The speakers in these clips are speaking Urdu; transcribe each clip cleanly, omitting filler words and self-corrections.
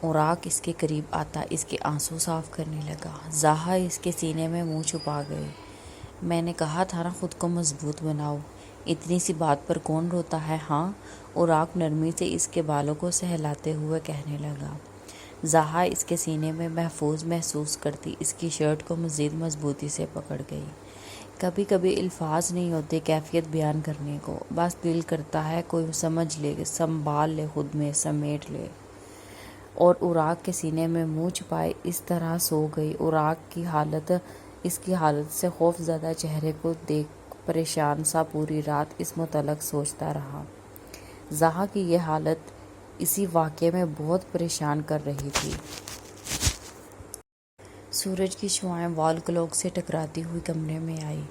اوراق اس کے قریب آتا اس کے آنسو صاف کرنے لگا۔ زاہا اس کے سینے میں منہ چھپا گئی۔ میں نے کہا تھا نا خود کو مضبوط بناؤ، اتنی سی بات پر کون روتا ہے ہاں؟ اوراق نرمی سے اس کے بالوں کو سہلاتے ہوئے کہنے لگا۔ زاہا اس کے سینے میں محفوظ محسوس کرتی اس کی شرٹ کو مزید مضبوطی سے پکڑ گئی۔ کبھی کبھی الفاظ نہیں ہوتے کیفیت بیان کرنے کو، بس دل کرتا ہے کوئی سمجھ لے، سنبھال لے، خود میں سمیٹ لے۔ اور اوراق کے سینے میں منہ چھپائے اس طرح سو گئی۔ اوراق کی حالت اس کی حالت سے خوف زدہ چہرے کو دیکھ پریشان سا پوری رات اس متعلق سوچتا رہا۔ زاہا کی یہ حالت اسی واقعے میں بہت پریشان کر رہی تھی۔ سورج کی شعاعیں وال کلاک سے ٹکراتی ہوئی کمرے میں آئی،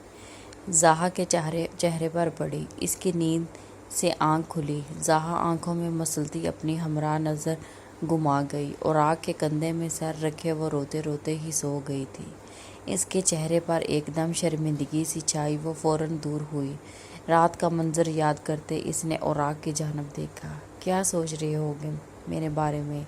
زاہا کے چہرے پر پڑی۔ اس کی نیند سے آنکھ کھلی۔ زاہا آنکھوں میں مسلتی اپنی ہمراہ نظر گما گئی۔ اوراق کے کندھے میں سر رکھے وہ روتے روتے ہی سو گئی تھی۔ اس کے چہرے پر ایک دم شرمندگی سی چھائی، وہ فوراً دور ہوئی۔ رات کا منظر یاد کرتے اس نے اوراق کی جانب دیکھا۔ کیا سوچ رہے ہوگے میرے بارے میں؟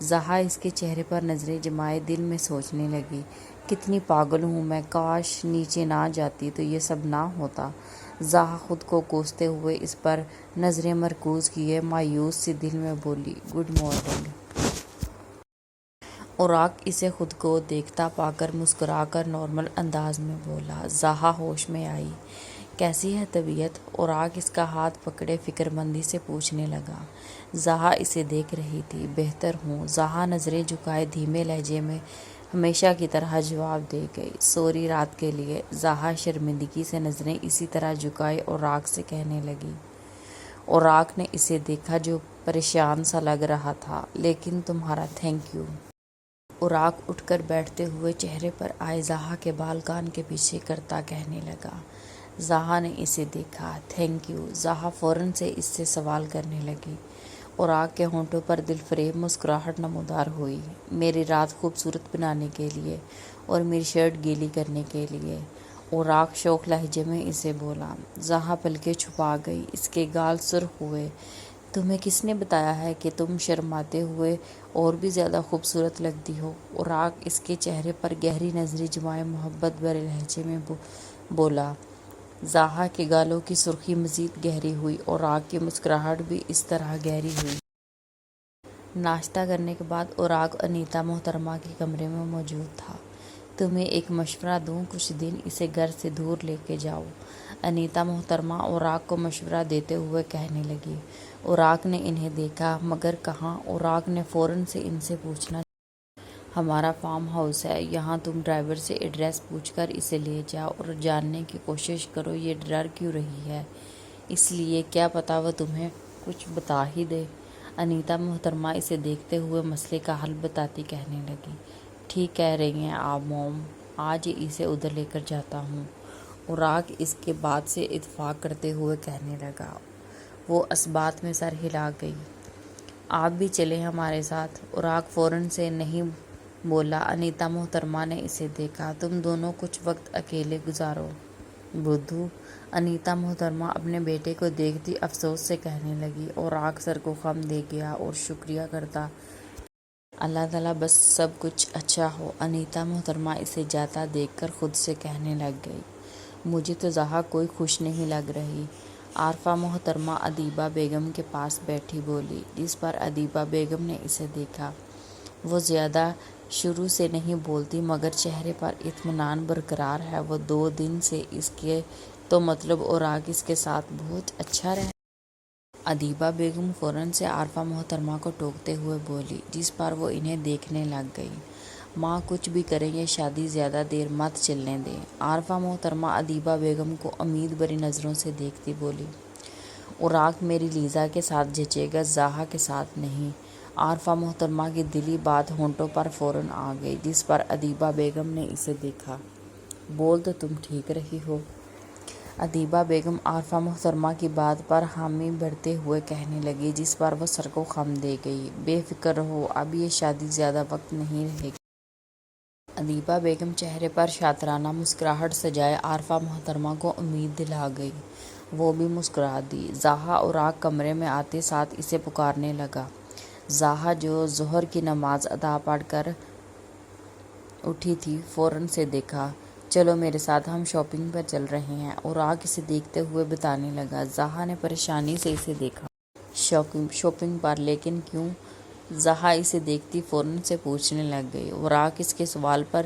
زاہا اس کے چہرے پر نظریں جمائے دل میں سوچنے لگی، کتنی پاگل ہوں میں، کاش نیچے نہ جاتی تو یہ سب نہ ہوتا۔ زاہا خود کو کوستے ہوئے اس پر نظریں مرکوز کیے مایوس سی دل میں بولی، گڈ مارننگ۔ اوراق اسے خود کو دیکھتا پا کر مسکرا کر نارمل انداز میں بولا۔ زاہا ہوش میں آئی۔ کیسی ہے طبیعت؟ اوراق اس کا ہاتھ پکڑے فکر مندی سے پوچھنے لگا۔ زاہا اسے دیکھ رہی تھی۔ بہتر ہوں، زاہا نظریں جھکائے دھیمے لہجے میں ہمیشہ کی طرح جواب دے گئی۔ سوری رات کے لیے۔ زاہا شرمندگی سے نظریں اسی طرح جھکائے اوراق سے کہنے لگی۔ اوراق نے اسے دیکھا جو پریشان سا لگ رہا تھا، لیکن تمہارا تھینک یو۔ اوراق اٹھ کر بیٹھتے ہوئے چہرے پر آئے زاہا کے بال کان کے پیچھے کرتا کہنے لگا۔ زاہا نے اسے دیکھا۔ Thank you. زاہا فوراً سے اس سے سوال کرنے لگی۔ اوراق کے ہونٹوں پر دل فریب مسکراہٹ نمودار ہوئی۔ میری رات خوبصورت بنانے کے لیے اور میری شرٹ گیلی کرنے کے لیے، اوراق شوخ لہجے میں اسے بولا۔ زاہا پلکیں چھپا گئی، اس کے گال سرخ ہوئے۔ تمہیں کس نے بتایا ہے کہ تم شرماتے ہوئے اور بھی زیادہ خوبصورت لگتی ہو؟ اوراق اس کے چہرے پر گہری نظریں جمائے محبت بھرے لہجے میں بولا۔ زاہا کے گالوں کی سرخی مزید گہری ہوئی۔ اوراق کی مسکراہٹ بھی اس طرح گہری ہوئی۔ ناشتہ کرنے کے بعد اوراق انیتا محترمہ کے کمرے میں موجود تھا۔ تمہیں ایک مشورہ دوں، کچھ دن اسے گھر سے دور لے کے جاؤ، انیتا محترمہ اوراق کو مشورہ دیتے ہوئے کہنے لگی۔ اوراق نے انہیں دیکھا، مگر کہاں؟ اوراق نے فوراً سے ان سے پوچھنا ہمارا فارم ہاؤس ہے یہاں، تم ڈرائیور سے ایڈریس پوچھ کر اسے لے جاؤ اور جاننے کی کوشش کرو یہ ڈر کیوں رہی ہے، اس لیے کیا پتہ وہ تمہیں کچھ بتا ہی دے۔ انیتا محترمہ اسے دیکھتے ہوئے مسئلے کا حل بتاتی کہنے لگی، ٹھیک کہہ رہی ہیں آپ موم، آج ہی اسے ادھر لے کر جاتا ہوں۔ اوراق اس کے بات سے اتفاق کرتے ہوئے کہنے لگا۔ وہ اس بات میں سر ہلا گئی۔ آپ بھی چلیں ہمارے ساتھ۔ اوراق فوراً سے نہیں بولا۔ انیتا محترمہ نے اسے دیکھا، تم دونوں کچھ وقت اکیلے گزارو۔ بدھو، انیتا محترمہ اپنے بیٹے کو دیکھتی افسوس سے کہنے لگی۔ اوراق سر کو خم دے گیا اور شکریہ کرتا، اللہ تعالیٰ بس سب کچھ اچھا ہو۔ انیتا محترمہ اسے جاتا دیکھ کر خود سے کہنے لگ گئی، مجھے تو زاہا کوئی خوش نہیں لگ رہی۔ عارفہ محترمہ ادیبہ بیگم کے پاس بیٹھی بولی، جس پر ادیبہ بیگم نے اسے دیکھا۔ وہ زیادہ شروع سے نہیں بولتی مگر چہرے پر اطمینان برقرار ہے۔ وہ 2 دن سے اس کے تو مطلب اوراق اس کے ساتھ بہت اچھا رہا۔ ادیبہ بیگم فوراً سے عارفہ محترمہ کو ٹوکتے ہوئے بولی، جس پر وہ انہیں دیکھنے لگ گئی۔ ماں کچھ بھی کریں یہ شادی زیادہ دیر مت چلنے دیں۔ عارفہ محترمہ ادیبہ بیگم کو امید بھری نظروں سے دیکھتی بولی، اوراق میری لیزا کے ساتھ جچے گا، زاہا کے ساتھ نہیں۔ عارفہ محترمہ کی دلی بات ہونٹوں پر فوراً آ گئی، جس پر ادیبہ بیگم نے اسے دیکھا، بول تو تم ٹھیک رہی ہو۔ ادیبہ بیگم عارفہ محترمہ کی بات پر حامی بھرتے ہوئے کہنے لگی، جس پر وہ سر کو خم دے گئی، بے فکر رہو، اب یہ شادی زیادہ وقت نہیں رہے گی۔ ادیبہ بیگم چہرے پر شاطرانہ مسکراہٹ سجائے عارفہ محترمہ کو امید دلا گئی۔ وہ بھی مسکرا دی۔ زاہا اوراق کمرے میں آتے ساتھ اسے پکارنے لگا، زاہا جو ظہر کی نماز ادا پڑھ کر اٹھی تھی فوراً سے دیکھا۔ چلو میرے ساتھ، ہم شاپنگ پر چل رہے ہیں۔ اوراق اسے دیکھتے ہوئے بتانے لگا۔ زاہا نے پریشانی سے اسے دیکھا۔ شاپنگ پر؟ لیکن کیوں؟ زاہا اسے دیکھتی فوراً سے پوچھنے لگ گئی۔ اوراق اس کے سوال پر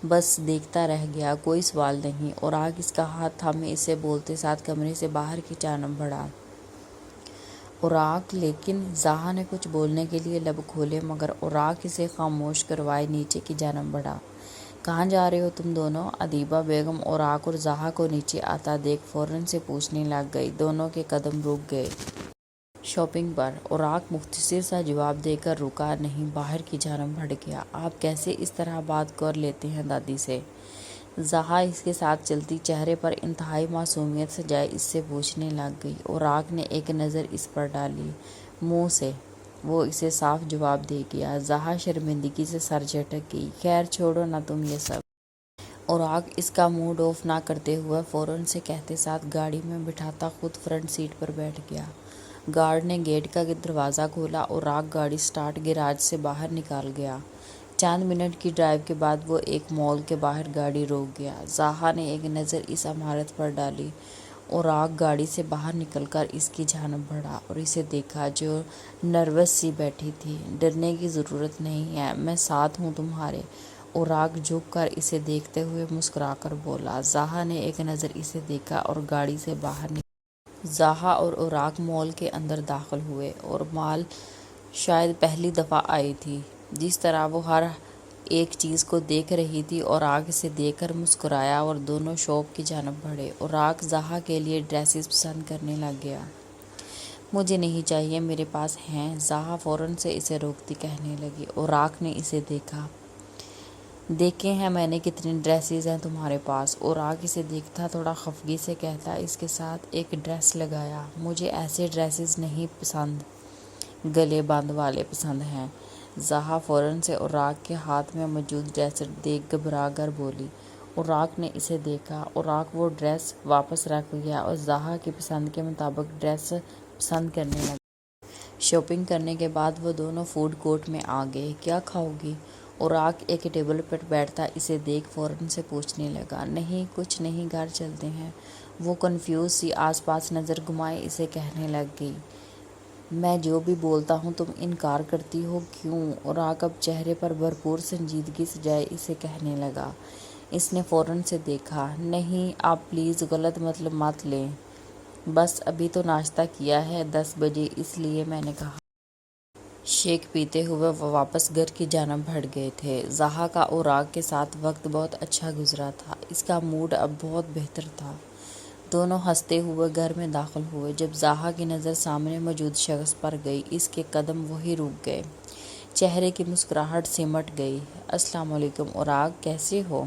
بس دیکھتا رہ گیا۔ کوئی سوال نہیں۔ اوراق اس کا ہاتھ تھامے اسے بولتے ساتھ کمرے سے باہر کی جانب بڑھا۔ اوراق لیکن زاہا نے کچھ بولنے کے لیے لب کھولے مگر اوراق اسے خاموش کروائے نیچے کی جانب بڑھا۔ کہاں جا رہے ہو تم دونوں؟ ادیبہ بیگم اوراق اور زاہا کو نیچے آتا دیکھ فوراً سے پوچھنے لگ گئی۔ دونوں کے قدم رک گئے۔ شاپنگ پر؟ اوراق مختصر سا جواب دے کر رکا نہیں، باہر کی جانب بڑھ گیا۔ آپ کیسے اس طرح بات کر لیتے ہیں دادی سے؟ زاہا اس کے ساتھ چلتی، چہرے پر انتہائی معصومیت سجائے اس سے پوچھنے لگ گئی۔ اوراق نے ایک نظر اس پر ڈالی۔ منہ سے وہ اسے صاف جواب دے گیا۔ زاہا شرمندگی سے سر جھٹک گئی۔ خیر چھوڑو نا تم یہ سب۔ اوراق اس کا موڈ آف نہ کرتے ہوئے فوراً سے کہتے ساتھ گاڑی میں بٹھاتا خود فرنٹ سیٹ پر بیٹھ گیا۔ گارڈ نے گیٹ کا دروازہ کھولا۔ اوراق گاڑی سٹارٹ گیراج سے باہر نکال گیا۔ چند منٹ کی ڈرائیو کے بعد وہ ایک مال کے باہر گاڑی روک گیا۔ زاہا نے ایک نظر اس عمارت پر ڈالی۔ اوراق گاڑی سے باہر نکل کر اس کی جانب بڑھا اور اسے دیکھا جو نروس سی بیٹھی تھی۔ ڈرنے کی ضرورت نہیں ہے، میں ساتھ ہوں تمہارے۔ اوراق جھک کر اسے دیکھتے ہوئے مسکرا کر بولا۔ زاہا نے ایک نظر اسے دیکھا اور گاڑی سے باہر نکلا۔ زاہا اور اوراق مال کے اندر داخل ہوئے اور مال شاید پہلی دفعہ آئی تھی۔ جس طرح وہ ہر ایک چیز کو دیکھ رہی تھی، اوراق اسے دیکھ کر مسکرایا اور دونوں شاپ کی جانب بڑھے۔ اوراق زاہا کے لیے ڈریسز پسند کرنے لگ گیا۔ مجھے نہیں چاہیے، میرے پاس ہیں، زاہا فوراً سے اسے روکتی کہنے لگی۔ اوراق نے اسے دیکھا۔ دیکھے ہیں میں نے کتنی ڈریسز ہیں تمہارے پاس۔ اوراق اسے دیکھتا تھوڑا خفگی سے کہتا، اس کے ساتھ ایک ڈریس لگایا۔ مجھے ایسے ڈریسز نہیں پسند، گلے بند والے پسند ہیں۔ زاہا فوراً سے اوراق کے ہاتھ میں موجود ڈریس دیکھ گھبرا کر بولی۔ اوراق نے اسے دیکھا۔ اوراق وہ ڈریس واپس رکھ گیا اور زاہا کی پسند کے مطابق ڈریس پسند کرنے لگا۔ شاپنگ کرنے کے بعد وہ دونوں فوڈ کورٹ میں آ گئے۔ کیا کھاؤ گی؟ اوراق ایک ٹیبل پر بیٹھتا اسے دیکھ فوراً سے پوچھنے لگا۔ نہیں کچھ نہیں، گھر چلتے ہیں۔ وہ کنفیوز سی آس پاس نظر گھمائے اسے کہنے لگ گئی۔ میں جو بھی بولتا ہوں تم انکار کرتی ہو، کیوں؟ اوراق اب چہرے پر بھرپور سنجیدگی سجائے اسے کہنے لگا۔ اس نے فوراً سے دیکھا۔ نہیں آپ پلیز غلط مطلب مت لیں، بس ابھی تو ناشتہ کیا ہے، 10 بجے، اس لیے میں نے کہا۔ شیک پیتے ہوئے وہ واپس گھر کی جانب بڑھ گئے تھے۔ زاہا کا اوراق کے ساتھ وقت بہت اچھا گزرا تھا۔ اس کا موڈ اب بہت بہتر تھا۔ دونوں ہنستے ہوئے گھر میں داخل ہوئے۔ جب زاہا کی نظر سامنے موجود شخص پر گئی، اس کے قدم وہیں رک گئے۔ چہرے کی مسکراہٹ سمٹ گئی۔ السلام علیکم اوراق، کیسے ہو؟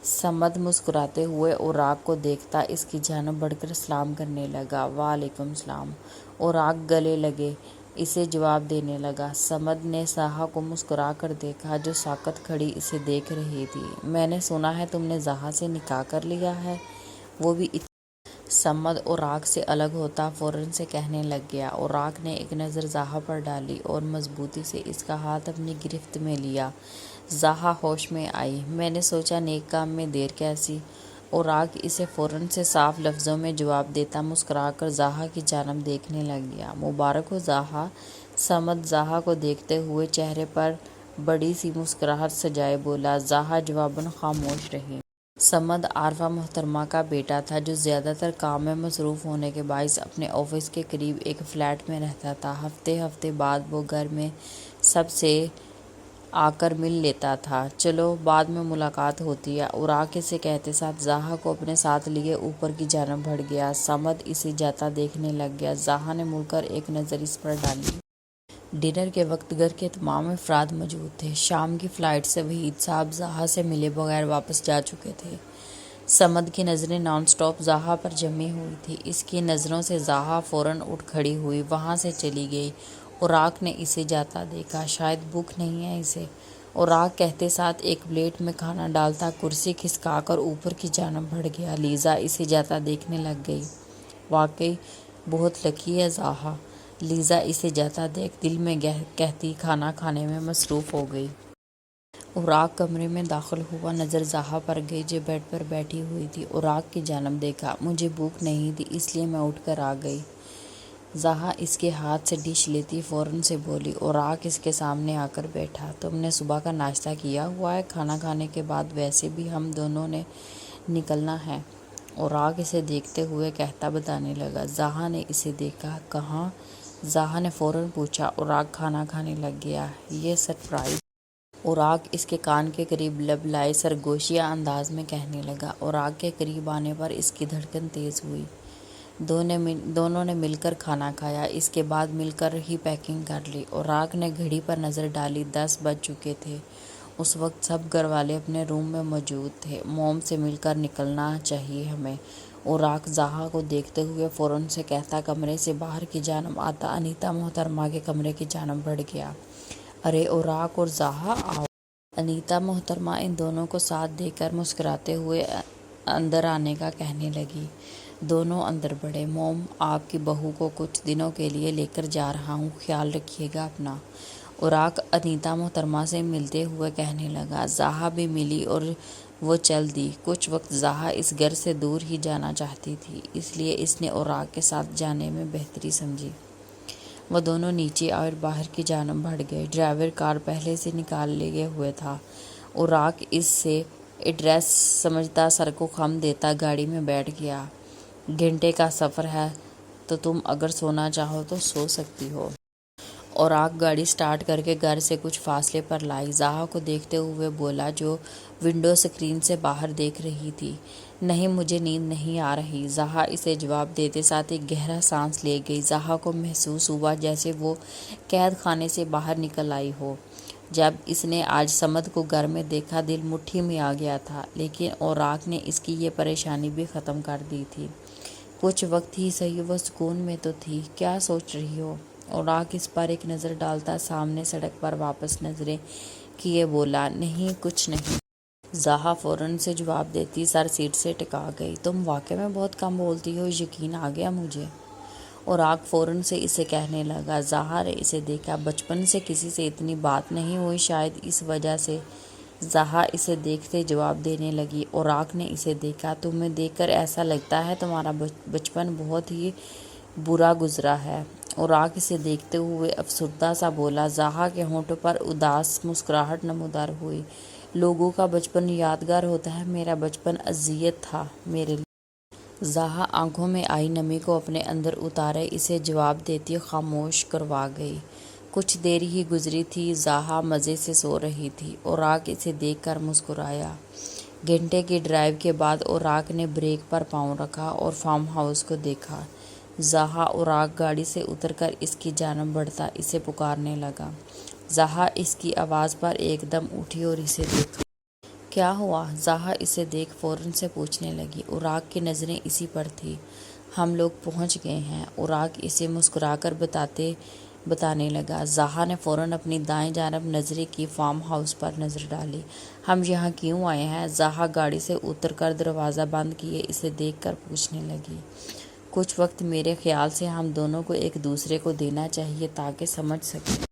صمد مسکراتے ہوئے اوراق کو دیکھتا اس کی جانب بڑھ کر سلام کرنے لگا۔ وعلیکم السلام۔ اوراق گلے لگے اسے جواب دینے لگا۔ صمد نے زاہا کو مسکرا کر دیکھا جو ساکت کھڑی اسے دیکھ رہی تھی۔ میں نے سنا ہے تم نے زاہا سے نکاح کر لیا ہے، وہ بھی صمد اوراق سے الگ ہوتا فوراً سے کہنے لگ گیا۔ اوراق نے ایک نظر زاہا پر ڈالی اور مضبوطی سے اس کا ہاتھ اپنی گرفت میں لیا۔ زاہا ہوش میں آئی۔ میں نے سوچا نیک کام میں دیر کیسی؟ اوراق اسے فوراً سے صاف لفظوں میں جواب دیتا مسکرا کر زاہا کی جانب دیکھنے لگ گیا۔ مبارک ہو زاہا۔ صمد زاہا کو دیکھتے ہوئے چہرے پر بڑی سی مسکراہٹ سجائے بولا۔ زاہا جواباً خاموش رہی۔ صمد عارفہ محترمہ کا بیٹا تھا جو زیادہ تر کام میں مصروف ہونے کے باعث اپنے آفس کے قریب ایک فلیٹ میں رہتا تھا۔ ہفتے بعد وہ گھر میں سب سے آ کر مل لیتا تھا۔ چلو بعد میں ملاقات ہوتی ہے، اوراق اسے کہتے ساتھ زاہا کو اپنے ساتھ لیے اوپر کی جانب بڑھ گیا۔ صمد اسے جاتا دیکھنے لگ گیا۔ زاہا نے مڑ کر ایک نظر اس پر ڈالی۔ ڈنر کے وقت گھر کے تمام افراد موجود تھے۔ شام کی فلائٹ سے وحید صاحب زاہا سے ملے بغیر واپس جا چکے تھے۔ صمد کی نظریں نان سٹاپ زاہا پر جمی ہوئی تھیں۔ اس کی نظروں سے زاہا فوراً اٹھ کھڑی ہوئی، وہاں سے چلی گئی۔ اوراق نے اسے جاتا دیکھا۔ شاید بھوک نہیں ہے اسے، اوراق کہتے ساتھ ایک پلیٹ میں کھانا ڈالتا کرسی کھسکا کر اوپر کی جانب بڑھ گیا۔ لیزا اسے جاتا دیکھنے لگ گئی۔ واقعی بہت لکی ہے زاہا، لیزا اسے جاتا دیکھ دل میں کہتی کھانا کھانے میں مصروف ہو گئی۔ اوراق کمرے میں داخل ہوا، نظر زہا پر گئی جو بیڈ پر بیٹھی ہوئی تھی۔ اوراق کی جانب دیکھا، مجھے بھوک نہیں تھی اس لیے میں اٹھ کر آ گئی۔ زہا اس کے ہاتھ سے ڈش لیتی فوراً سے بولی۔ اوراق اس کے سامنے آ کر بیٹھا۔ تم نے صبح کا ناشتہ کیا ہوا ہے؟ کھانا کھانے کے بعد ویسے بھی ہم دونوں نے نکلنا ہے۔ اوراق اسے دیکھتے ہوئے کہتا بتانے لگا۔ زہا نے اسے دیکھا۔ کہاں؟ زہا نے فوراً پوچھا۔ اوراق کھانا کھانے لگ گیا۔ یہ سرپرائز! اوراق اس کے کان کے قریب لب لائے سرگوشیہ انداز میں کہنے لگا۔ اوراق کے قریب آنے پر اس کی دھڑکن تیز ہوئی۔ دونوں نے مل کر کھانا کھایا، اس کے بعد مل کر ہی پیکنگ کر لی۔ اوراق نے گھڑی پر نظر ڈالی، 10 بج چکے تھے۔ اس وقت سب گھر والے اپنے روم میں موجود تھے۔ موم سے مل کر نکلنا چاہیے ہمیں۔ اوراق زہا کو دیکھتے ہوئے فوراً سے کہتا کمرے سے باہر کی جانب آتا انیتا محترمہ کے کمرے کی جانب بڑھ گیا۔ ارے اوراق اور زہا آؤ۔ انیتا محترمہ ان دونوں کو ساتھ دیکھ کر مسکراتے ہوئے اندر آنے کا کہنے لگی۔ دونوں اندر بڑھے۔ موم آپ کی بہو کو کچھ دنوں کے لیے لے کر جا رہا ہوں، خیال رکھیے گا اپنا۔ اوراق انیتا محترمہ سے ملتے ہوئے کہنے لگا۔ زہا بھی ملی اور وہ چل دی۔ کچھ وقت زہا اس گھر سے دور ہی جانا چاہتی تھی، اس لیے اس نے اوراق کے ساتھ جانے میں بہتری سمجھی۔ وہ دونوں نیچے آئے اور باہر کی جانب بڑھ گئے۔ ڈرائیور کار پہلے سے نکال لیے ہوئے تھا۔ اوراق اس سے ایڈریس سمجھتا سر کو خم دیتا گاڑی میں بیٹھ گیا۔ گھنٹے کا سفر ہے تو تم اگر سونا چاہو تو سو سکتی ہو۔ اوراق گاڑی سٹارٹ کر کے گھر سے کچھ فاصلے پر لائی۔ زہا کو دیکھتے ہوئے بولا جو ونڈو سکرین سے باہر دیکھ رہی تھی۔ نہیں مجھے نیند نہیں آ رہی۔ زہا اسے جواب دیتے ساتھ ایک گہرا سانس لے گئی۔ زہا کو محسوس ہوا جیسے وہ قید خانے سے باہر نکل آئی ہو۔ جب اس نے آج صمد کو گھر میں دیکھا دل مٹھی میں آ گیا تھا، لیکن اوراق نے اس کی یہ پریشانی بھی ختم کر دی تھی۔ کچھ وقت ہی صحیح وہ سکون میں تو تھی۔ کیا سوچ رہی ہو؟ اوراق اس پر ایک نظر ڈالتا سامنے سڑک پر واپس نظریں کیے بولا۔ نہیں کچھ نہیں۔ زہا فوراً سے جواب دیتی سر سیٹ سے ٹکا گئی۔ تم واقعی میں بہت کم بولتی ہو، یقین آ گیا مجھے۔ اوراق فوراً سے اسے کہنے لگا۔ زہا نے اسے دیکھا۔ بچپن سے کسی سے اتنی بات نہیں ہوئی، شاید اس وجہ سے۔ زہا اسے دیکھتے جواب دینے لگی۔ اوراق نے اسے دیکھا۔ تمہیں دیکھ کر ایسا لگتا ہے تمہارا بچپن بہت ہی برا گزرا ہے۔ اوراق اسے دیکھتے ہوئے افسردہ سا بولا۔ زہا کے ہونٹوں پر اداس مسکراہٹ نمودار ہوئی۔ لوگوں کا بچپن یادگار ہوتا ہے، میرا بچپن اذیت تھا میرے لیے۔ زہا آنکھوں میں آئی نمی کو اپنے اندر اتارے اسے جواب دیتی خاموش کروا گئی۔ کچھ دیر ہی گزری تھی، زہا مزے سے سو رہی تھی۔ اوراق اسے دیکھ کر مسکرایا۔ گھنٹے کی ڈرائیو کے بعد اوراق نے بریک پر پاؤں رکھا اور فارم ہاؤس کو دیکھا۔ زہا اوراق گاڑی سے اتر کر اس کی جانب بڑھتا اسے پکارنے لگا۔ زہا اس کی آواز پر ایک دم اٹھی اور اسے دیکھا۔ کیا ہوا؟ زہا اسے دیکھ فوراً سے پوچھنے لگی۔ اوراق کی نظریں اسی پر تھیں۔ ہم لوگ پہنچ گئے ہیں، اوراق اسے مسکرا کر بتانے لگا۔ زہا نے فوراً اپنی دائیں جانب نظریں کی، فارم ہاؤس پر نظر ڈالی۔ ہم یہاں کیوں آئے ہیں؟ زہا گاڑی سے اتر کر دروازہ بند کیے اسے دیکھ کر پوچھنے لگی۔ کچھ وقت میرے خیال سے ہم دونوں کو ایک دوسرے کو دینا چاہیے تاکہ سمجھ سکیں۔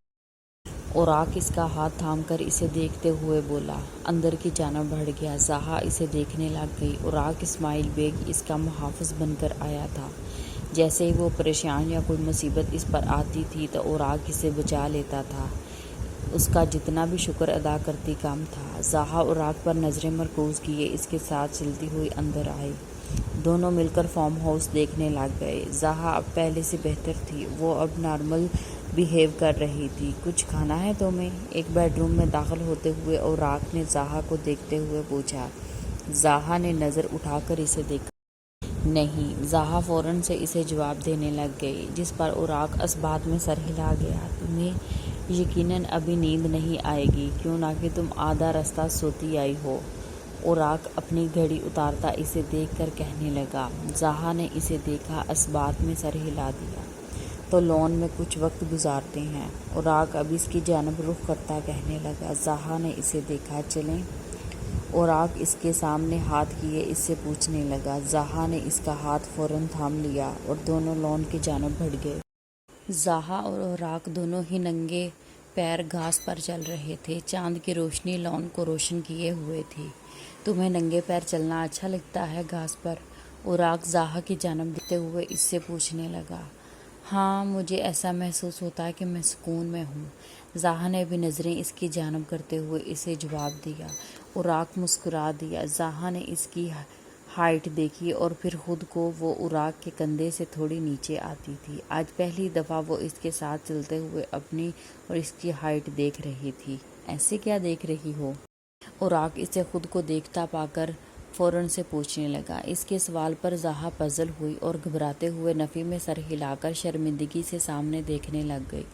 اوراق اس کا ہاتھ تھام کر اسے دیکھتے ہوئے بولا۔ اندر کی جانب بڑھ گیا۔ زہا اسے دیکھنے لگ گئی۔ اوراق اسماعیل بیگ اس کا محافظ بن کر آیا تھا۔ جیسے ہی وہ پریشان یا کوئی مصیبت اس پر آتی تھی تو اوراق اسے بچا لیتا تھا۔ اس کا جتنا بھی شکر ادا کرتی کم تھا۔ زہا اوراق پر نظریں مرکوز کیے اس کے ساتھ چلتی ہوئی اندر آئی۔ دونوں مل کر فارم ہاؤس دیکھنے لگ گئے۔ زہا اب پہلے سے بہتر تھی، وہ اب نارمل بیہیو کر رہی تھی۔ کچھ کھانا ہے تمہیں؟ ایک بیڈ روم میں داخل ہوتے ہوئے اوراق نے زہا کو دیکھتے ہوئے پوچھا۔ زہا نے نظر اٹھا کر اسے دیکھا۔ نہیں۔ زہا فوراً سے اسے جواب دینے لگ گئی، جس پر اوراق اس بات میں سر ہلا گیا۔ تمہیں یقیناً ابھی نیند نہیں آئے گی، کیوں نہ کہ تم آدھا رستہ سوتی آئی ہو۔ اوراق اپنی گھڑی اتارتا اسے دیکھ کر کہنے لگا۔ زہا نے اسے دیکھا، اس بات میں سر ہلا دیا۔ تو لون میں کچھ وقت گزارتے ہیں۔ اوراق اب اس کی جانب رخ کرتا کہنے لگا۔ زہا نے اسے دیکھا۔ چلیں؟ اوراق اس کے سامنے ہاتھ کیے اس سے پوچھنے لگا۔ زہا نے اس کا ہاتھ فوراً تھام لیا اور دونوں لون کی جانب بڑھ گئے۔ زہا اور اوراق دونوں ہی ننگے پیر گھاس پر چل رہے تھے۔ چاند کی روشنی لان کو روشن کیے ہوئے تھی۔ تمہیں ننگے پیر چلنا اچھا لگتا ہے گھاس پر؟ اوراق زہا کی جانب دیکھتے ہوئے اس سے پوچھنے لگا۔ ہاں، مجھے ایسا محسوس ہوتا ہے کہ میں سکون میں ہوں۔ زہا نے بھی نظریں اس کی جانب کرتے ہوئے اسے جواب دیا۔ اوراق مسکرا دیا۔ زہا نے اس کی ہائٹ دیکھی اور پھر خود کو۔ وہ اوراق کے کندھے سے تھوڑی نیچے آتی تھی۔ آج پہلی دفعہ وہ اس کے ساتھ چلتے ہوئے اپنی اور اس کی ہائٹ دیکھ رہی تھی۔ ایسے کیا دیکھ رہی ہو؟ اوراق اسے خود کو دیکھتا پا کر فوراً سے پوچھنے لگا۔ اس کے سوال پر زہا پزل ہوئی اور گھبراتے ہوئے نفی میں سر ہلا کر شرمندگی سے سامنے دیکھنے لگ گئی۔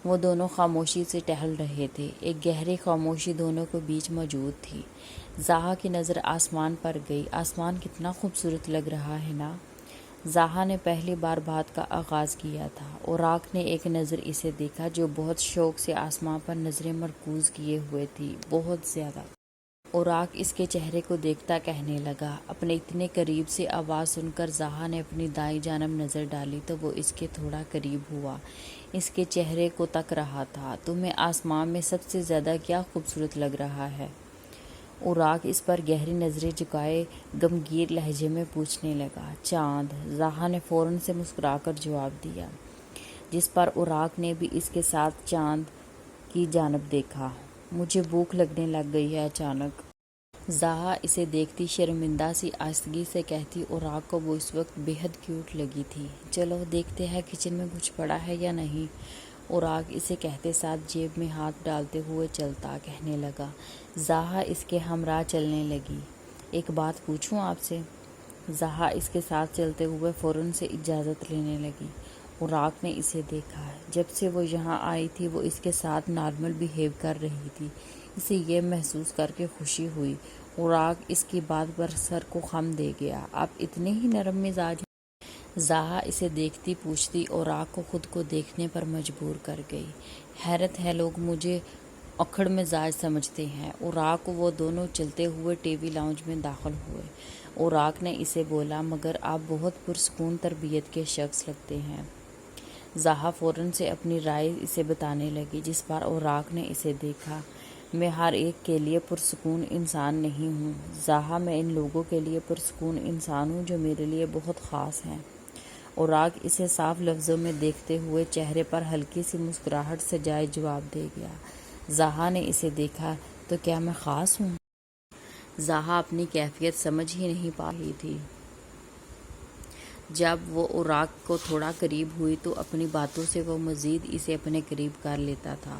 وہ دونوں خاموشی سے ٹہل رہے تھے۔ ایک گہری خاموشی دونوں کے بیچ موجود تھی۔ زہا کی نظر آسمان پر گئی۔ آسمان کتنا خوبصورت لگ رہا ہے نا؟ زہا نے پہلی بار بات کا آغاز کیا تھا۔ اوراق نے ایک نظر اسے دیکھا جو بہت شوق سے آسمان پر نظریں مرکوز کیے ہوئے تھی، بہت زیادہ۔ اوراق اس کے چہرے کو دیکھتا کہنے لگا۔ اپنے اتنے قریب سے آواز سن کر زہا نے اپنی دائیں جانب نظر ڈالی تو وہ اس کے تھوڑا قریب ہوا، اس کے چہرے کو تک رہا تھا۔ تمہیں آسمان میں سب سے زیادہ کیا خوبصورت لگ رہا ہے؟ اوراق اس پر گہری نظریں جھکائے غمگین لہجے میں پوچھنے لگا۔ چاند، زہا نے فوراً سے مسکرا کر جواب دیا، جس پر اوراق نے بھی اس کے ساتھ چاند کی جانب دیکھا۔ مجھے بھوک لگنے لگ گئی ہے اچانک۔ زہا اسے دیکھتی شرمندہ سی آہستگی سے کہتی۔ اوراق کو وہ اس وقت بے حد کیوٹ لگی تھی۔ چلو دیکھتے ہیں کچن میں کچھ پڑا ہے یا نہیں۔ اوراق اسے کہتے ساتھ جیب میں ہاتھ ڈالتے ہوئے چلتا کہنے لگا۔ زہا اس کے ہمراہ چلنے لگی۔ ایک بات پوچھوں آپ سے؟ زہا اس کے ساتھ چلتے ہوئے فوراً سے اجازت لینے لگی۔ اوراق نے اسے دیکھا۔ جب سے وہ یہاں آئی تھی وہ اس کے ساتھ نارمل بیہیو کر رہی تھی۔ اسے یہ محسوس کر کے خوشی ہوئی۔ اوراق اس کی بات پر سر کو خم دے گیا۔ آپ اتنے ہی نرم مزاج ہیں؟ زہا اسے دیکھتی پوچھتی۔ اوراق کو خود کو دیکھنے پر مجبور کر گئی۔ حیرت ہے، لوگ مجھے اکھڑ مزاج سمجھتے ہیں۔ اوراق وہ دونوں چلتے ہوئے ٹی وی لاؤنج میں داخل ہوئے۔ اوراق نے اسے بولا، مگر آپ بہت پرسکون تربیت کے شخص لگتے ہیں۔ زہا فوراً سے اپنی رائے اسے بتانے لگی، جس پر اوراق نے اسے دیکھا۔ میں ہر ایک کے لیے پرسکون انسان نہیں ہوں زہا، میں ان لوگوں کے لیے پرسکون انسان ہوں جو میرے لیے بہت خاص ہیں۔ اوراق اسے صاف لفظوں میں دیکھتے ہوئے چہرے پر ہلکی سی مسکراہٹ سجائے جواب دے گیا۔ زہا نے اسے دیکھا، تو کیا میں خاص ہوں؟ زہا اپنی کیفیت سمجھ ہی نہیں پا رہی تھی۔ جب وہ اوراق کو تھوڑا قریب ہوئی تو اپنی باتوں سے وہ مزید اسے اپنے قریب کر لیتا تھا۔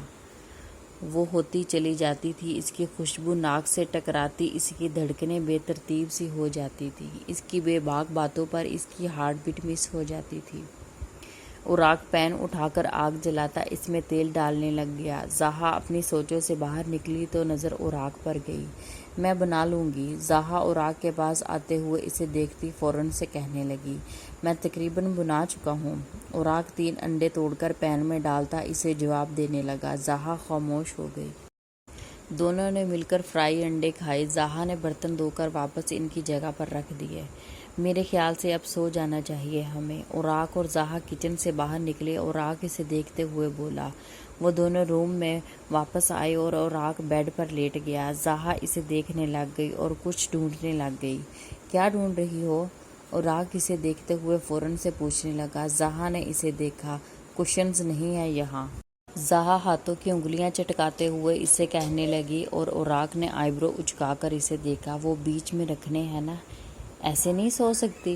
وہ ہوتی چلی جاتی تھی، اس کی خوشبو ناک سے ٹکراتی، اس کی دھڑکنیں بے ترتیب سی ہو جاتی تھی، اس کی بے باک باتوں پر اس کی ہارٹ بیٹ مس ہو جاتی تھی۔ اوراق پین اٹھا کر آگ جلاتا اس میں تیل ڈالنے لگ گیا۔ زہا اپنی سوچوں سے باہر نکلی تو نظر اوراق پر گئی۔ میں بنا لوں گی۔ زہا اوراق کے پاس آتے ہوئے اسے دیکھتی فوراً سے کہنے لگی، میں تقریباً بنا چکا ہوں۔ اوراق 3 انڈے توڑ کر پین میں ڈالتا اسے جواب دینے لگا۔ زہا خاموش ہو گئی۔ دونوں نے مل کر فرائی انڈے کھائے۔ زہا نے برتن دھو کر واپس ان کی جگہ پر رکھ دیے۔ میرے خیال سے اب سو جانا چاہیے ہمیں۔ اوراق اور زہا کچن سے باہر نکلے۔ اوراق اسے دیکھتے ہوئے بولا۔ وہ دونوں روم میں واپس آئے اور اوراق بیڈ پر لیٹ گیا۔ زہا اسے دیکھنے لگ گئی اور کچھ ڈھونڈنے لگ گئی۔ کیا ڈھونڈ رہی ہو؟ اوراق اسے دیکھتے ہوئے فوراً سے پوچھنے لگا۔ زہا نے اسے دیکھا۔ کشنز نہیں ہے یہاں۔ زہا ہاتھوں کی انگلیاں چٹکاتے ہوئے اسے کہنے لگی اور اوراق نے آئی برو اچکا کر اسے دیکھا۔ وہ بیچ میں رکھنے ہیں نا، ایسے نہیں سو سکتی۔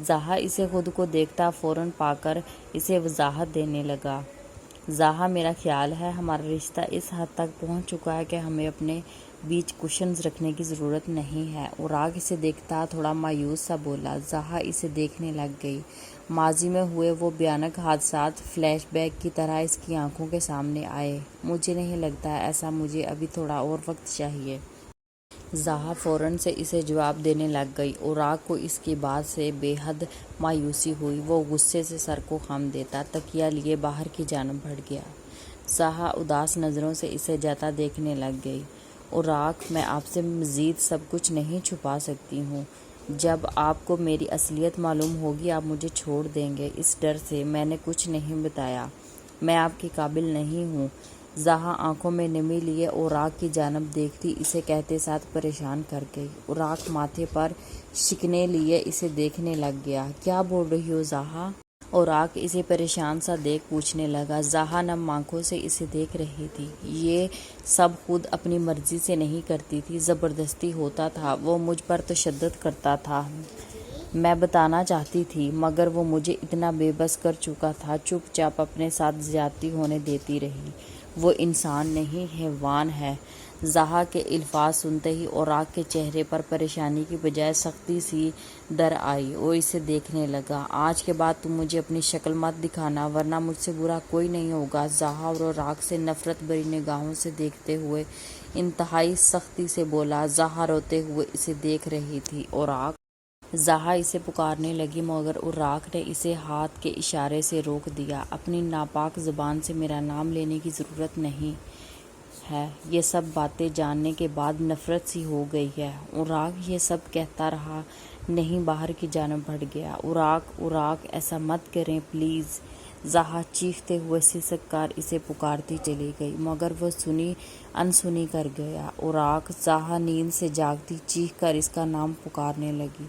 زہا اسے خود کو دیکھتا فوراً پا کر اسے وضاحت دینے لگا۔ زہا، میرا خیال ہے ہمارا رشتہ اس حد تک پہنچ چکا ہے کہ ہمیں اپنے بیچ کشنز رکھنے کی ضرورت نہیں ہے۔ اوراق اسے دیکھتا تھوڑا مایوس سا بولا۔ زہا اسے دیکھنے لگ گئی۔ ماضی میں ہوئے وہ بھیانک حادثات فلیش بیک کی طرح اس کی آنکھوں کے سامنے آئے۔ مجھے نہیں لگتا ایسا، مجھے ابھی تھوڑا اور وقت چاہیے۔ زہا فوراً سے اسے جواب دینے لگ گئی۔ اوراق کو اس کی بات سے بے حد مایوسی ہوئی۔ وہ غصے سے سر کو خم دیتا تکیہ لیے باہر کی جانب بڑھ گیا۔ زہا اداس نظروں سے اسے جاتا دیکھنے لگ گئی۔ اوراق، میں آپ سے مزید سب کچھ نہیں چھپا سکتی ہوں۔ جب آپ کو میری اصلیت معلوم ہوگی آپ مجھے چھوڑ دیں گے۔ اس ڈر سے میں نے کچھ نہیں بتایا۔ میں آپ کے قابل نہیں ہوں۔ زہا آنکھوں میں نمی لیے اوراق کی جانب دیکھتی اسے کہتے ساتھ پریشان کر گئی۔ اوراق ماتھے پر شکنے لیے اسے دیکھنے لگ گیا۔ کیا بول رہی ہو زہا؟ اوراق اسے پریشان سا دیکھ پوچھنے لگا۔ زہا نم آنکھوں سے اسے دیکھ رہی تھی۔ یہ سب خود اپنی مرضی سے نہیں کرتی تھی، زبردستی ہوتا تھا۔ وہ مجھ پر تشدد کرتا تھا۔ میں بتانا چاہتی تھی مگر وہ مجھے اتنا بے بس کر چکا تھا۔ چپ چاپ اپنے ساتھ زیادتی ہونے دیتی رہی۔ وہ انسان نہیں حیوان ہے۔ زہا کے الفاظ سنتے ہی اوراق کے چہرے پر پریشانی کی بجائے سختی سی در آئی۔ وہ اسے دیکھنے لگا۔ آج کے بعد تم مجھے اپنی شکل مت دکھانا ورنہ مجھ سے برا کوئی نہیں ہوگا۔ زہا اور اوراق سے نفرت بھری نگاہوں سے دیکھتے ہوئے انتہائی سختی سے بولا۔ زہا روتے ہوئے اسے دیکھ رہی تھی۔ اوراق زہا اسے پکارنے لگی مگر اوراق نے اسے ہاتھ کے اشارے سے روک دیا۔ اپنی ناپاک زبان سے میرا نام لینے کی ضرورت نہیں ہے۔ یہ سب باتیں جاننے کے بعد نفرت سی ہو گئی ہے۔ اوراق یہ سب کہتا رہا نہیں باہر کی جانب بڑھ گیا۔ اوراق ایسا مت کریں پلیز۔ زہا چیختے ہوئے سسک کر اسے پکارتی چلی گئی مگر وہ انسنی کر گیا۔ اوراق زہا نیند سے جاگتی چیخ کر اس کا نام پکارنے لگی۔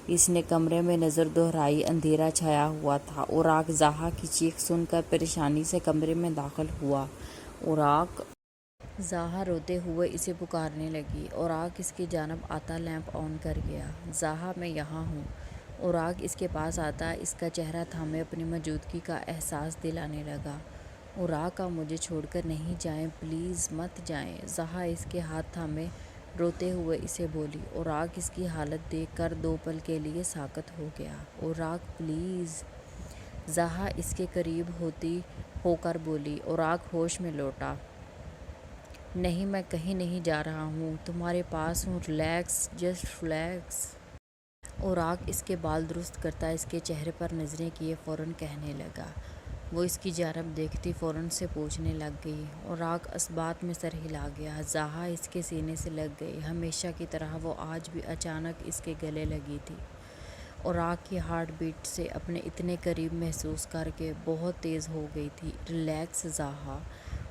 اس نے کمرے میں نظر دہرائی، اندھیرا چھایا ہوا تھا۔ اوراق زہا کی چیخ سن کر پریشانی سے کمرے میں داخل ہوا۔ اوراق زہا روتے ہوئے اسے پکارنے لگی۔ اوراق اس کی جانب آتا لیمپ آن کر گیا۔ زہا میں یہاں ہوں۔ اوراق اس کے پاس آتا اس کا چہرہ تھامے اپنی موجودگی کا احساس دلانے لگا۔ اوراق آپ مجھے چھوڑ کر نہیں جائیں پلیز مت جائیں۔ زہا اس کے ہاتھ تھامے روتے ہوئے اسے بولی۔ اوراق اس کی حالت دیکھ کر دو پل کے لیے ساکت ہو گیا۔ اوراق پلیز۔ زہا اس کے قریب ہو کر بولی۔ اوراق ہوش میں لوٹا۔ نہیں میں کہیں نہیں جا رہا ہوں، تمہارے پاس ہوں، ریلیکس جسٹ ریلیکس۔ اوراق اس کے بال درست کرتا اس کے چہرے پر نظریں کیے فوراً کہنے لگا۔ وہ اس کی جانب دیکھتی فوراً سے پوچھنے لگ گئی۔ اوراق اس بات میں سر ہلا گیا۔ زہا اس کے سینے سے لگ گئی۔ ہمیشہ کی طرح وہ آج بھی اچانک اس کے گلے لگی تھی۔ اوراق کی ہارٹ بیٹ سے اپنے اتنے قریب محسوس کر کے بہت تیز ہو گئی تھی۔ ریلیکس زہا۔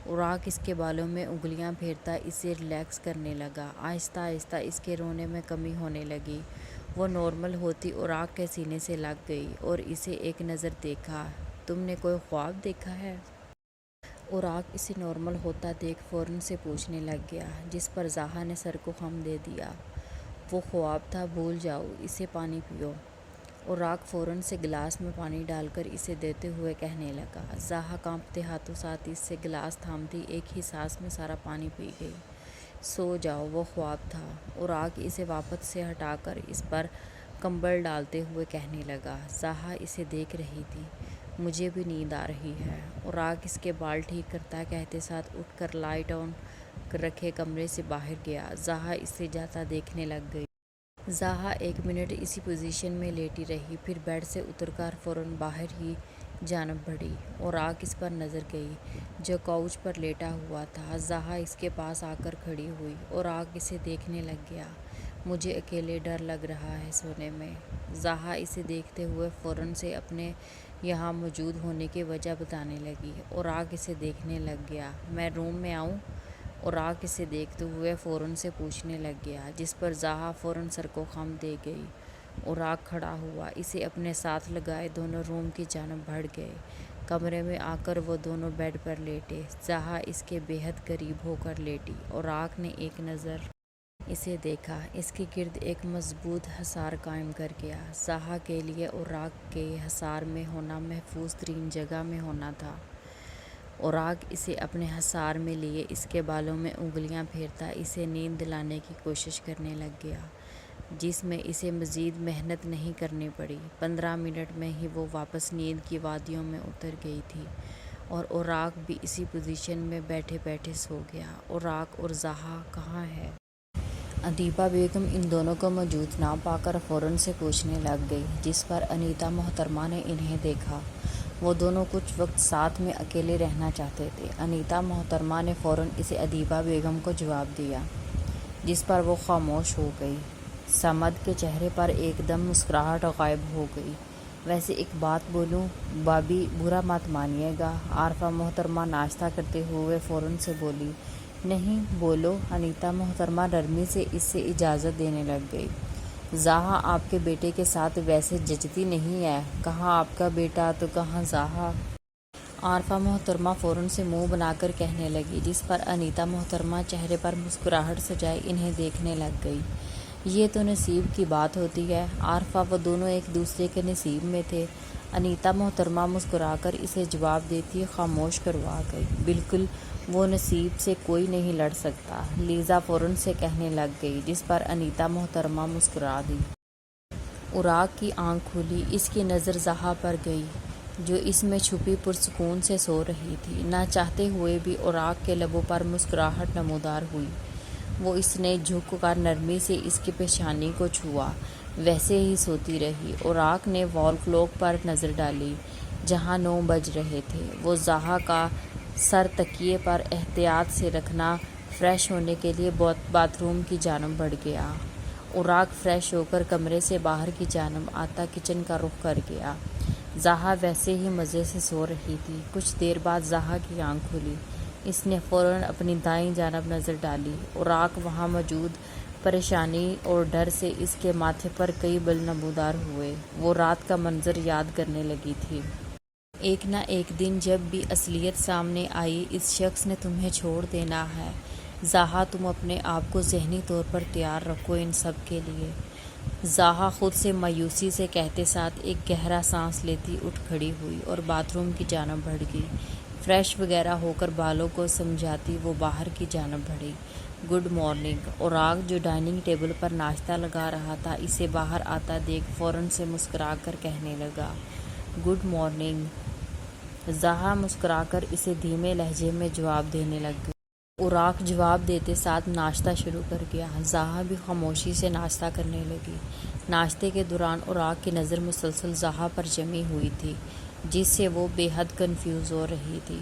اوراق اس کے بالوں میں انگلیاں پھیرتا اسے ریلیکس کرنے لگا۔ آہستہ آہستہ اس کے رونے میں کمی ہونے لگی۔ وہ نارمل ہوتی اوراق کے سینے سے لگ گئی اور اسے ایک نظر دیکھا۔ تم نے کوئی خواب دیکھا ہے؟ اوراق اسے نارمل ہوتا دیکھ فوراً سے پوچھنے لگ گیا جس پر زہا نے سر کو خم دے دیا۔ وہ خواب تھا بھول جاؤ، اسے پانی پیو۔ اوراق فوراً سے گلاس میں پانی ڈال کر اسے دیتے ہوئے کہنے لگا۔ زہا کانپتے ہاتھوں ساتھ اس سے گلاس تھامتی ایک ہی سانس میں سارا پانی پی گئی۔ سو جاؤ، وہ خواب تھا۔ اوراق اسے واپس سے ہٹا کر اس پر کمبل ڈالتے ہوئے کہنے لگا۔ زہا اسے دیکھ رہی تھی۔ مجھے بھی نیند آ رہی ہے۔ اوراق اس کے بال ٹھیک کرتا کہتے ساتھ اٹھ کر لائٹ آن رکھے کمرے سے باہر گیا۔ زہا اسے جاتا دیکھنے لگ گئی۔ زہا ایک منٹ اسی پوزیشن میں لیٹی رہی پھر بیڈ سے اتر کر فوراً باہر ہی جانب بڑھی۔ اوراق اس پر نظر گئی جو کاؤچ پر لیٹا ہوا تھا۔ زہا اس کے پاس آ کر کھڑی ہوئی۔ اوراق اسے دیکھنے لگ گیا۔ مجھے اکیلے ڈر لگ رہا ہے سونے میں۔ زہا اسے دیکھتے ہوئے فوراً سے اپنے یہاں موجود ہونے کی وجہ بتانے لگی۔ اوراق اسے دیکھنے لگ گیا۔ میں روم میں آؤں؟ اوراق اسے دیکھتے ہوئے فوراً سے پوچھنے لگ گیا جس پر زہا فوراً سر کو خم دے گئی۔ اوراق کھڑا ہوا، اسے اپنے ساتھ لگائے دونوں روم کی جانب بڑھ گئے۔ کمرے میں آ کر وہ دونوں بیڈ پر لیٹے۔ زہا اس کے بے حد قریب ہو کر لیٹی۔ اوراق نے ایک نظر اسے دیکھا، اس کے گرد ایک مضبوط حصار قائم کر گیا۔ زہا کے لیے اوراق کے حصار میں ہونا محفوظ ترین جگہ میں ہونا تھا۔ اوراق اسے اپنے حصار میں لیے اس کے بالوں میں انگلیاں پھیرتا اسے نیند دلانے کی کوشش کرنے لگ گیا جس میں اسے مزید محنت نہیں کرنی پڑی۔ 15 منٹ میں ہی وہ واپس نیند کی وادیوں میں اتر گئی تھی اور اوراق بھی اسی پوزیشن میں بیٹھے بیٹھے سو گیا۔ اوراق اور زہا کہاں ہے؟ ادیبہ بیگم ان دونوں کو موجود نہ پا کر فوراً سے پوچھنے لگ گئی جس پر انیتا محترمہ نے انہیں دیکھا۔ وہ دونوں کچھ وقت ساتھ میں اکیلے رہنا چاہتے تھے۔ انیتا محترمہ نے فوراً اسے ادیبہ بیگم کو جواب دیا جس پر وہ خاموش ہو گئی۔ صمد کے چہرے پر ایک دم مسکراہٹ غائب ہو گئی۔ ویسے ایک بات بولوں بابی، برا مت مانیے گا، عارفہ محترمہ ناشتہ کرتے ہوئے فوراً سے بولی۔ نہیں بولو، انیتا محترمہ نرمی سے اس سے اجازت دینے لگ گئی۔ زاہا آپ کے بیٹے کے ساتھ ویسے جچتی نہیں ہے، کہاں آپ کا بیٹا تو کہاں زاہا۔ عارفہ محترمہ فوراً سے منہ بنا کر کہنے لگی، جس پر انیتا محترمہ چہرے پر مسکراہٹ سجائے انہیں دیکھنے لگ گئی۔ یہ تو نصیب کی بات ہوتی ہے عارفہ، وہ دونوں ایک دوسرے کے نصیب میں تھے۔ انیتا محترمہ مسکرا کر اسے جواب دیتی خاموش کروا گئی۔ بالکل، وہ نصیب سے کوئی نہیں لڑ سکتا، لیزا فوراً سے کہنے لگ گئی، جس پر انیتا محترمہ مسکرا دی۔ اوراق کی آنکھ کھلی، اس کی نظر زاہا پر گئی، جو اس میں چھپی پرسکون سے سو رہی تھی۔ نہ چاہتے ہوئے بھی اوراق کے لبوں پر مسکراہٹ نمودار ہوئی۔ وہ اس نے جھک کر نرمی سے اس کی پیشانی کو چھوا، ویسے ہی سوتی رہی۔ اوراق نے وال کلاک پر نظر ڈالی، جہاں 9 بج رہے تھے۔ وہ زاہا کا سر تکیے پر احتیاط سے رکھنا فریش ہونے کے لیے باتھ روم کی جانب بڑھ گیا۔ اوراق فریش ہو کر کمرے سے باہر کی جانب آتا کچن کا رخ کر گیا۔ زاہا ویسے ہی مزے سے سو رہی تھی۔ کچھ دیر بعد زاہا کی آنکھ کھلی، اس نے فوراً اپنی دائیں جانب نظر ڈالی۔ اوراق وہاں موجود پریشانی اور ڈر سے اس کے ماتھے پر کئی بل نمودار ہوئے۔ وہ رات کا منظر یاد کرنے لگی تھی۔ ایک نہ ایک دن جب بھی اصلیت سامنے آئی، اس شخص نے تمہیں چھوڑ دینا ہے۔ زاہا، تم اپنے آپ کو ذہنی طور پر تیار رکھو ان سب کے لیے۔ زاہا خود سے مایوسی سے کہتے ساتھ ایک گہرا سانس لیتی اٹھ کھڑی ہوئی اور باتھ روم کی جانب بڑھ گئی۔ فریش وغیرہ ہو کر بالوں کو سمجھاتی وہ باہر کی جانب بڑھی۔ Good morning. اوراق، جو ڈائننگ ٹیبل پر ناشتہ لگا رہا تھا، اسے باہر آتا دیکھ فوراً سے مسکرا کر کہنے لگا، گڈ مارننگ۔ زاہا مسکرا کر اسے دھیمے لہجے میں جواب دینے لگ گئی۔ اوراق جواب دیتے ساتھ ناشتہ شروع کر گیا۔ زاہا بھی خاموشی سے ناشتہ کرنے لگی۔ ناشتے کے دوران اوراق کی نظر مسلسل زاہا پر جمی ہوئی تھی، جس سے وہ بے حد کنفیوز ہو رہی تھی۔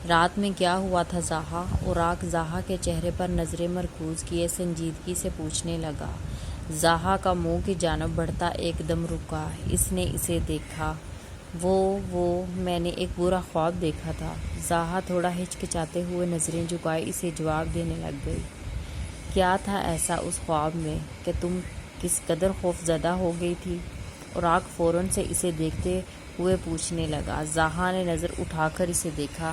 رات میں کیا ہوا تھا زاہا؟ اوراق زاہا کے چہرے پر نظریں مرکوز کیے سنجیدگی سے پوچھنے لگا۔ زاہا کا منہ کی جانب بڑھتا ایک دم رکا۔ اس نے اسے دیکھا۔ میں نے ایک برا خواب دیکھا تھا۔ زاہا تھوڑا ہچکچاتے ہوئے نظریں جھکائے اسے جواب دینے لگ گئی۔ کیا تھا ایسا اس خواب میں کہ تم کس قدر خوف زدہ ہو گئی تھی؟ اوراق فوراً سے اسے دیکھتے ہوئے پوچھنے لگا۔ زاہا نے نظر اٹھا کر اسے دیکھا۔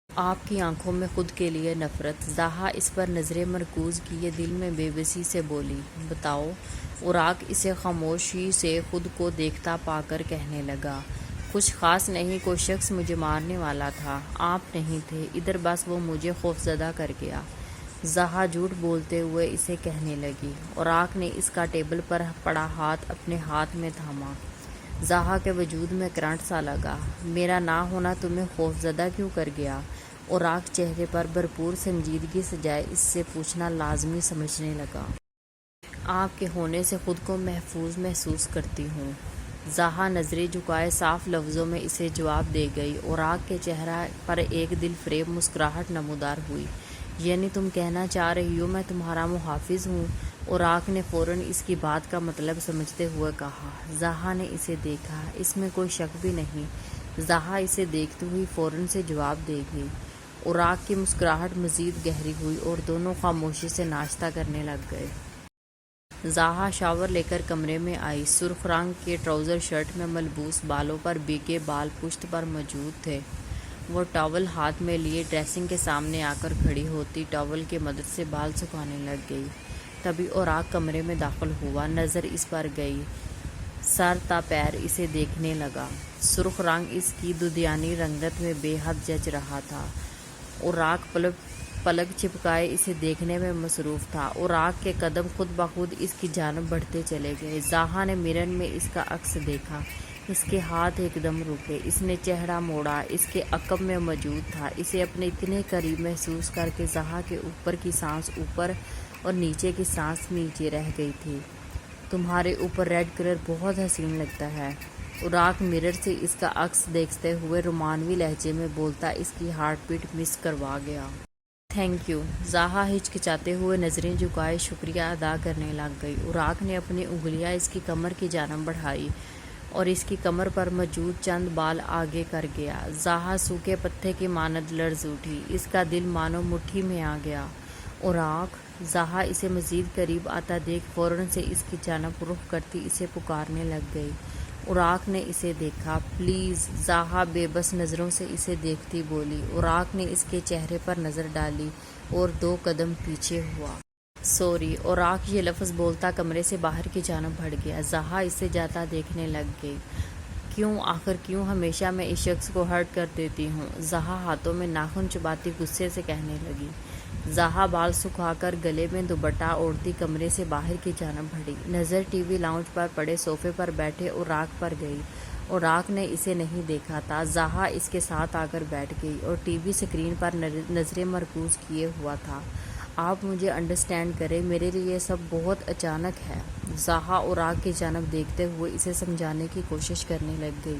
آپ کی آنکھوں میں خود کے لیے نفرت۔ زاہا اس پر نظریں مرکوز کیے دل میں بے بسی سے بولی، بتاؤ۔ اوراق اسے خاموشی سے خود کو دیکھتا پا کر کہنے لگا، کچھ خاص نہیں، کوئی شخص مجھے مارنے والا تھا، آپ نہیں تھے ادھر، بس وہ مجھے خوفزدہ کر گیا۔ زاہا جھوٹ بولتے ہوئے اسے کہنے لگی۔ اوراق نے اس کا ٹیبل پر پڑا ہاتھ اپنے ہاتھ میں تھاما۔ زاہا کے وجود میں کرنٹ سا لگا۔ میرا نہ ہونا تمہیں خوفزدہ کیوں کر گیا؟ اوراق چہرے پر بھرپور سنجیدگی سجائے اس سے پوچھنا لازمی سمجھنے لگا۔ آپ کے ہونے سے خود کو محفوظ محسوس کرتی ہوں۔ زاہا نظریں جھکائے صاف لفظوں میں اسے جواب دے گئی۔ اوراق کے چہرے پر ایک دل فریب مسکراہٹ نمودار ہوئی۔ یعنی تم کہنا چاہ رہی ہو میں تمہارا محافظ ہوں؟ اوراق نے فوراً اس کی بات کا مطلب سمجھتے ہوئے کہا۔ زاہا نے اسے دیکھا، اس میں کوئی شک بھی نہیں۔ زاہا اسے دیکھتی ہوئی فوراً سے جواب دے گئی۔ اوراق کی مسکراہٹ مزید گہری ہوئی اور دونوں خاموشی سے ناشتہ کرنے لگ گئے۔ زاہا شاور لے کر کمرے میں آئی۔ سرخ رنگ کے ٹراؤزر شرٹ میں ملبوس، بالوں پر بھیگے بال پشت پر موجود تھے۔ وہ ٹاول ہاتھ میں لیے ڈریسنگ کے سامنے آ کر کھڑی ہوتی ٹاول کی مدد سے بال سکھانے لگ گئی۔ تبھی اوراق کمرے میں داخل ہوا، نظر اس پر گئی، سر تا پیر اسے دیکھنے لگا۔ سرخ رنگ اس کی دودھیانی رنگت میں بے حد جچ رہا تھا۔ اوراق پلک چپکائے اسے دیکھنے میں مصروف تھا۔ اوراق کے قدم خود بخود اس کی جانب بڑھتے چلے گئے۔ زاہا نے مرر میں اس کا عکس دیکھا، اس کے ہاتھ ایک دم رکے، اس نے چہرہ موڑا، اس کے عقب میں موجود تھا۔ اسے اپنے اتنے قریب محسوس کر کے زاہا کے اوپر کی سانس اوپر اور نیچے کی سانس نیچے رہ گئی تھی۔ تمہارے اوپر ریڈ کلر بہت حسین لگتا ہے۔ اوراق مرر سے اس کا عکس دیکھتے ہوئے رومانوی لہجے میں بولتا اس کی ہارٹ بیٹ مس کروا گیا۔ Thank you. زہا ہچکچاتے ہوئے نظریں جھکائے شکریہ ادا کرنے لگ گئی۔ اراق نے اپنی انگلیاں اس کی کمر کی جانب بڑھائی اور اس کی کمر پر موجود چند بال آگے کر گیا۔ زہا سوکھے پتے کی مانند لرز اٹھی، اس کا دل مانو مٹھی میں آ گیا۔ اراق! زہا اسے مزید قریب آتا دیکھ فوراً سے اس کی جانب رخ کرتی اسے پکارنے لگ گئی۔ اراق نے اسے دیکھا۔ پلیز! زہا بے بس نظروں سے اسے دیکھتی بولی۔ اراق نے اس کے چہرے پر نظر ڈالی اور 2 قدم پیچھے ہوا۔ سوری! اراق یہ لفظ بولتا کمرے سے باہر کی جانب بڑھ گیا۔ زہا اسے جاتا دیکھنے لگ گئی۔ کیوں؟ آخر کیوں ہمیشہ میں اس شخص کو ہرٹ کر دیتی ہوں؟ زہا ہاتھوں میں ناخن چباتی غصے سے کہنے لگی۔ زہا بال سکھا کر گلے میں دوپٹہ اوڑھتی کمرے سے باہر کی جانب بڑھی۔ نظر ٹی وی لاؤنج پر پڑے صوفے پر بیٹھے اراق پر گئی۔ اراق نے اسے نہیں دیکھا تھا۔ زہا اس کے ساتھ آ کر بیٹھ گئی اور ٹی وی اسکرین پر نظریں مرکوز کیے ہوا تھا۔ آپ مجھے انڈرسٹینڈ کریں، میرے لیے یہ سب بہت اچانک ہے۔ زہا اراق کی جانب دیکھتے ہوئے اسے سمجھانے کی کوشش کرنے لگ گئی۔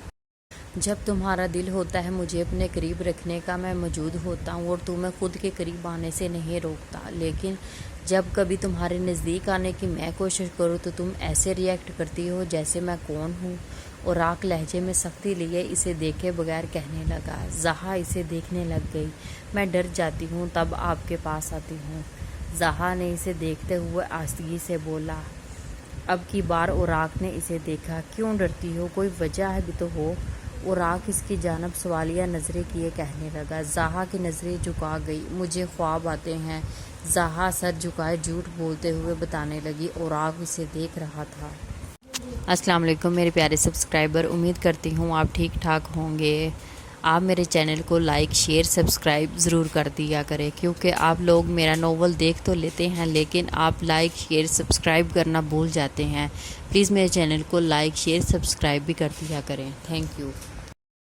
جب تمہارا دل ہوتا ہے مجھے اپنے قریب رکھنے کا، میں موجود ہوتا ہوں اور تمہیں خود کے قریب آنے سے نہیں روکتا، لیکن جب کبھی تمہارے نزدیک آنے کی میں کوشش کروں تو تم ایسے ری ایکٹ کرتی ہو جیسے میں کون ہوں؟ اراق لہجے میں سختی لیے اسے دیکھے بغیر کہنے لگا۔ زہا اسے دیکھنے لگ گئی۔ میں ڈر جاتی ہوں تب آپ کے پاس آتی ہوں۔ زہا نے اسے دیکھتے ہوئے آہستگی سے بولا۔ اب کی بار اراق نے اسے دیکھا۔ کیوں ڈرتی ہو؟ کوئی وجہ ہے بھی تو ہو؟ اراق اس کی جانب سوالیہ نظریں کیے کہنے لگا۔ زہا کی نظریں جھکا گئی۔ مجھے خواب آتے ہیں، زہا سر جھکائے جھوٹ بولتے ہوئے بتانے لگی۔ اراق اسے دیکھ رہا تھا۔ السلام علیکم میرے پیارے سبسکرائبر، امید کرتی ہوں آپ ٹھیک ٹھاک ہوں گے۔ آپ میرے چینل کو لائک شیئر سبسکرائب ضرور کر دیا کریں، کیونکہ آپ لوگ میرا ناول دیکھ تو لیتے ہیں لیکن آپ لائک شیئر سبسکرائب کرنا بھول جاتے ہیں۔ پلیز میرے چینل کو لائک شیئر سبسکرائب بھی کر دیا کریں۔ Thank you.